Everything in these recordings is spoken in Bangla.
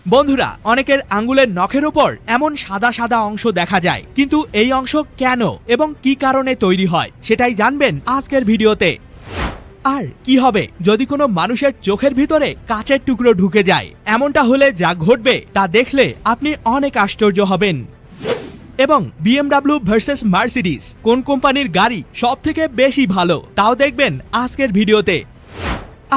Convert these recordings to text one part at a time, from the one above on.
বন্ধুরা, অনেকের আঙ্গুলের নখের উপর এমন সাদা সাদা অংশ দেখা যায়, কিন্তু এই অংশ কেন এবং কি কারণে তৈরি হয় সেটাই জানবেন আজকের ভিডিওতে। আর কি হবে যদি কোনো মানুষের চোখের ভিতরে কাচের টুকরো ঢুকে যায়? এমনটা হলে যা ঘটবে তা দেখলে আপনি অনেক আশ্চর্য হবেন। এবং BMW ভার্সেস মার্সিডিজ কোন কোম্পানির গাড়ি সবথেকে বেশি ভালো তাও দেখবেন আজকের ভিডিওতে।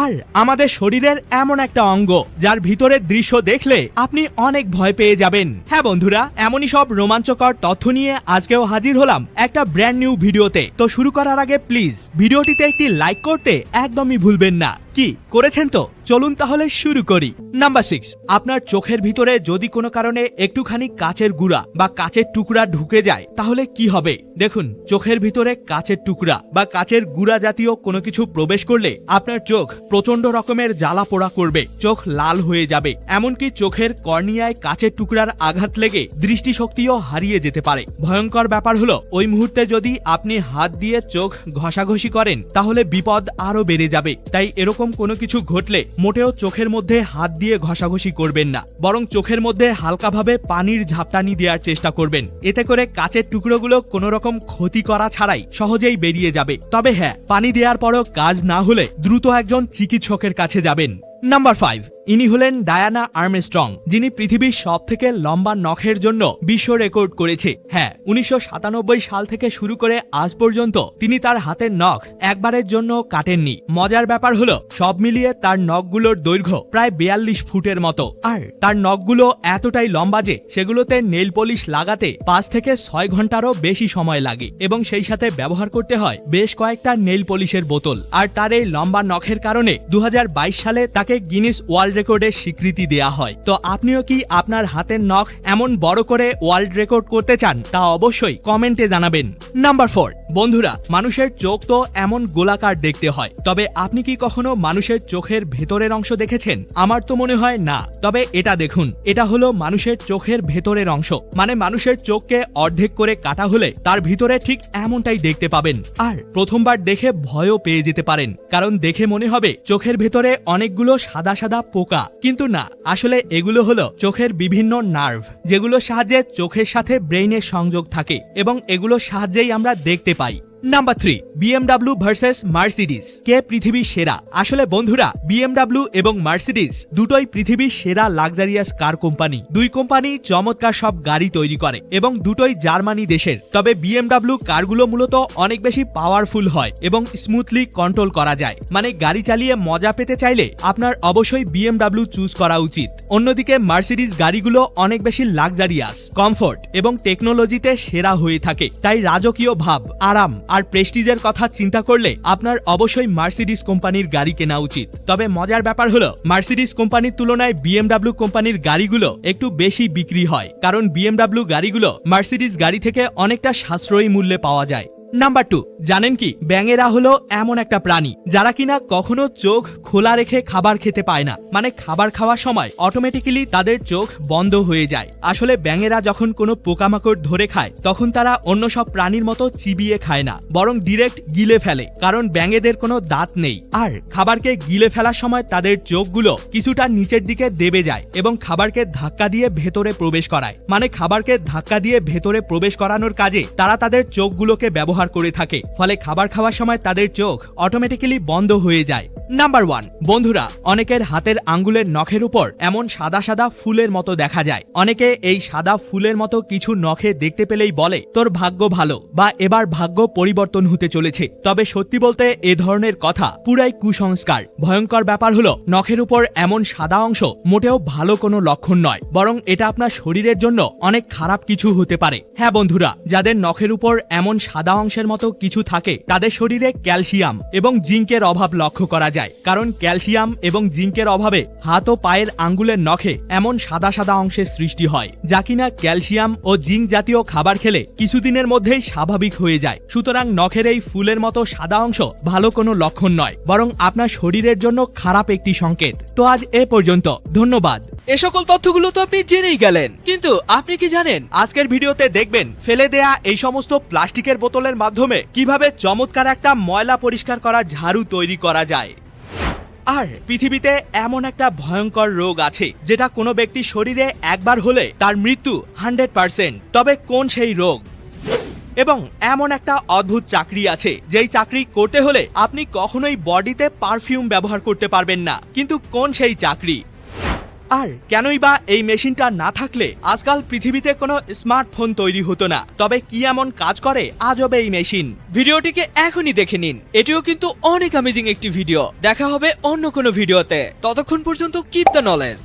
আর আমাদের শরীরের এমন একটা অঙ্গ যার ভিতরের দৃশ্য দেখলে আপনি অনেক ভয় পেয়ে যাবেন। হ্যাঁ বন্ধুরা, এমনই সব রোমাঞ্চকর তথ্য নিয়ে আজকেও হাজির হলাম একটা ব্র্যান্ড নিউ ভিডিওতে। তো শুরু করার আগে প্লিজ ভিডিওটিতে একটি লাইক করতে একদমই ভুলবেন না। কি করেছেন তো? চলুন তাহলে শুরু করি। নাম্বার 6, আপনার চোখের ভিতরে যদি কোনো কারণে একটুখানি কাচের গুঁড়া বা কাচের টুকরা ঢুকে যায় তাহলে কি হবে? দেখুন, চোখের ভিতরে কাচের টুকরা বা কাচের গুঁড়া জাতীয় কোনো কিছু প্রবেশ করলে আপনার চোখ প্রচন্ড রকমের জ্বালা পোড়া করবে, চোখ লাল হয়ে যাবে, এমনকি চোখের কর্নিয়ায় কাচের টুকরার আঘাত লেগে দৃষ্টিশক্তিও হারিয়ে যেতে পারে। ভয়ঙ্কর ব্যাপার হলো ওই মুহূর্তে যদি আপনি হাত দিয়ে চোখ ঘষাঘষি করেন তাহলে বিপদ আরো বেড়ে যাবে। তাই এরকম কোনো কিছু ঘটলে মোটেও চোখের মধ্যে হাত দিয়ে ঘষাঘষি করবেন না, বরং চোখের মধ্যে হালকাভাবে পানির ঝাপটানি দেওয়ার চেষ্টা করবেন। এতে করে কাচের টুকরোগুলো কোনো রকম ক্ষতি করা ছাড়াই সহজেই বেরিয়ে যাবে। তবে হ্যাঁ, পানি দেওয়ার পরও কাজ না হলে দ্রুত একজন চিকিৎসকের কাছে যাবেন। নাম্বার 5, ইনি হলেন ডায়ানা আর্মস্ট্রং, যিনি পৃথিবীর সবথেকে লম্বা নখের জন্য বিশ্ব রেকর্ড করেছে। হ্যাঁ, 1997 সাল থেকে শুরু করে আজ পর্যন্ত তিনি তার হাতের নখ একবারের জন্য কাটেননি। মজার ব্যাপার হলো সব মিলিয়ে তার নখগুলোর দৈর্ঘ্য প্রায় 42 ফুটের মতো। আর তার নখগুলো এতটাই লম্বা যে সেগুলোতে নেইল পলিশ লাগাতে 5 থেকে 6 ঘন্টারও বেশি সময় লাগে, এবং সেই সাথে ব্যবহার করতে হয় বেশ কয়েকটা নেইল পলিশের বোতল। আর তার এই লম্বা নখের কারণে 2022 সালে তাকে গিনেস ওয়ার্ল্ড রেকর্ডের স্বীকৃতি দেয়া হয়। তো আপনিও কি আপনার হাতের নখ এমন বড় করে ওয়ার্ল্ড রেকর্ড করতে চান? তা অবশ্যই কমেন্টে জানাবেন। নাম্বার 4, বন্ধুরা, মানুষের চোখ তো এমন গোলাকার দেখতে হয়, তবে আপনি কি কখনো মানুষের চোখের ভেতরের অংশ দেখেছেন? আমার তো মনে হয় না। তবে এটা দেখুন, এটা হলো মানুষের চোখের ভেতরের অংশ। মানে মানুষের চোখকে অর্ধেক করে কাটা হলে তার ভিতরে ঠিক এমনটাই দেখতে পাবেন। আর প্রথমবার দেখে ভয়ও পেয়ে যেতে পারেন, কারণ দেখে মনে হবে চোখের ভেতরে অনেকগুলো সাদা সাদা পোকা, কিন্তু না, আসলে এগুলো হলো চোখের বিভিন্ন নার্ভ, যেগুলোর সাহায্যে চোখের সাথে ব্রেইনের সংযোগ থাকে, এবং এগুলোর সাহায্যেই আমরা দেখতে পাই। নাম্বার 3, BMW ভার্সেস মার্সিডিজ, কে পৃথিবীর সেরা? আসলে বন্ধুরা, BMW এবং মার্সিডিজ দুটোই পৃথিবীর সেরা লাক্সারিয়াস কার কোম্পানি। দুই কোম্পানি চমৎকার সব গাড়ি তৈরি করে এবং দুটোই জার্মানি দেশের। তবে BMW কারগুলো মূলত অনেক বেশি পাওয়ারফুল হয় এবং স্মুথলি কন্ট্রোল করা যায়। মানে গাড়ি চালিয়ে মজা পেতে চাইলে আপনার অবশ্যই BMW চুজ করা উচিত। অন্যদিকে মার্সিডিজ গাড়িগুলো অনেক বেশি লাক্সারিয়াস, কমফোর্ট এবং টেকনোলজিতে সেরা হয়ে থাকে। তাই রাজকীয় ভাব, আরাম আর প্রেস্টিজের কথা চিন্তা করলে আপনার অবশ্যই মার্সিডিজ কোম্পানির গাড়ি কেনা উচিত। তবে মজার ব্যাপার হলো মার্সিডিজ কোম্পানির তুলনায় BMW কোম্পানির গাড়িগুলো একটু বেশি বিক্রি হয়, কারণ BMW গাড়িগুলো মার্সিডিজ গাড়ি থেকে অনেকটা সাশ্রয়ী মূল্যে পাওয়া যায়। নাম্বার 2, জানেন কি, ব্যাঙেরা হলো এমন একটা প্রাণী যারা কিনা কখনো চোখ খোলা রেখে খাবার খেতে পায় না। মানে খাবার খাওয়ার সময় অটোমেটিক্যালি তাদের চোখ বন্ধ হয়ে যায়। আসলে ব্যাঙেরা যখন কোনো পোকামাকড় ধরে খায় তখন তারা অন্য সব প্রাণীর মতো চিবিয়ে খায় না, বরং ডিরেক্ট গিলে ফেলে, কারণ ব্যাঙেদের কোনো দাঁত নেই। আর খাবারকে গিলে ফেলার সময় তাদের চোখগুলো কিছুটা নিচের দিকে দেবে যায় এবং খাবারকে ধাক্কা দিয়ে ভেতরে প্রবেশ করায়। মানে খাবারকে ধাক্কা দিয়ে ভেতরে প্রবেশ করানোর কাজে তারা তাদের চোখগুলোকে ব্যবহার করে থাকে, ফলে খাবার খাওয়ার সময় তাদের চোখ অটোমেটিক্যালি বন্ধ হয়ে যায়। নাম্বার 1, বন্ধুরা, অনেকের হাতের আঙ্গুলের নখের উপর এমন সাদা সাদা ফুলের মতো দেখা যায়। অনেকে এই সাদা ফুলের মতো কিছু নখে দেখতে পেলেই বলে তোর ভাগ্য ভালো, বা এবার ভাগ্য পরিবর্তন হতে চলেছে। তবে সত্যি বলতে এ ধরনের কথা পুরাই কুসংস্কার। ভয়ঙ্কর ব্যাপার হলো নখের উপর এমন সাদা অংশ মোটেও ভালো কোনো লক্ষণ নয়, বরং এটা আপনার শরীরের জন্য অনেক খারাপ কিছু হতে পারে। হ্যাঁ বন্ধুরা, যাদের নখের উপর এমন সাদা অংশের মতো কিছু থাকে তাদের শরীরে ক্যালসিয়াম এবং জিঙ্কের অভাব লক্ষ্য করা যায়, কারণ ক্যালসিয়াম এবং জিঙ্কের অভাবে হাত ও পায়ের আঙ্গুলের নখে এমন সাদা সাদা অংশের সৃষ্টি হয়, যা কিনা ক্যালসিয়াম ও জিঙ্ক জাতীয় খাবার খেলে কিছুদিনের মধ্যেই স্বাভাবিক হয়ে যায়। সুতরাং নখের এই ফুলের মতো সাদা অংশ ভালো কোনো লক্ষণ নয়, বরং আপনার শরীরের জন্য খারাপ একটি সংকেত। তো আজ এ পর্যন্ত, ধন্যবাদ। এ সকল তথ্যগুলো তো আপনি জেনেই গেলেন, কিন্তু আপনি কি জানেন আজকের ভিডিওতে দেখবেন ফেলে দেয়া এই সমস্ত প্লাস্টিকের বোতলের মাধ্যমে কিভাবে চমৎকার একটা ময়লা পরিষ্কার করা ঝাড়ু তৈরি করা যায়। আর পৃথিবীতে এমন একটা ভয়ঙ্কর রোগ আছে যেটা কোনো ব্যক্তির শরীরে একবার হলে তার মৃত্যু 100%। তবে কোন সেই রোগ? এবং এমন একটা অদ্ভুত চাকরি আছে যেই চাকরি করতে হলে আপনি কখনোই বডিতে পারফিউম ব্যবহার করতে পারবেন না, কিন্তু কোন সেই চাকরি? আর কেনই বা এই মেশিনটা না থাকলে আজকাল পৃথিবীতে কোনো স্মার্টফোন তৈরি হতো না? তবে কি এমন কাজ করে আজব এই মেশিন? ভিডিওটিকে এখনই দেখে নিন, এটিও কিন্তু অনেক অ্যামেজিং একটি ভিডিও। দেখা হবে অন্য কোনো ভিডিওতে, ততক্ষণ পর্যন্ত কিপ দ্য নলেজ।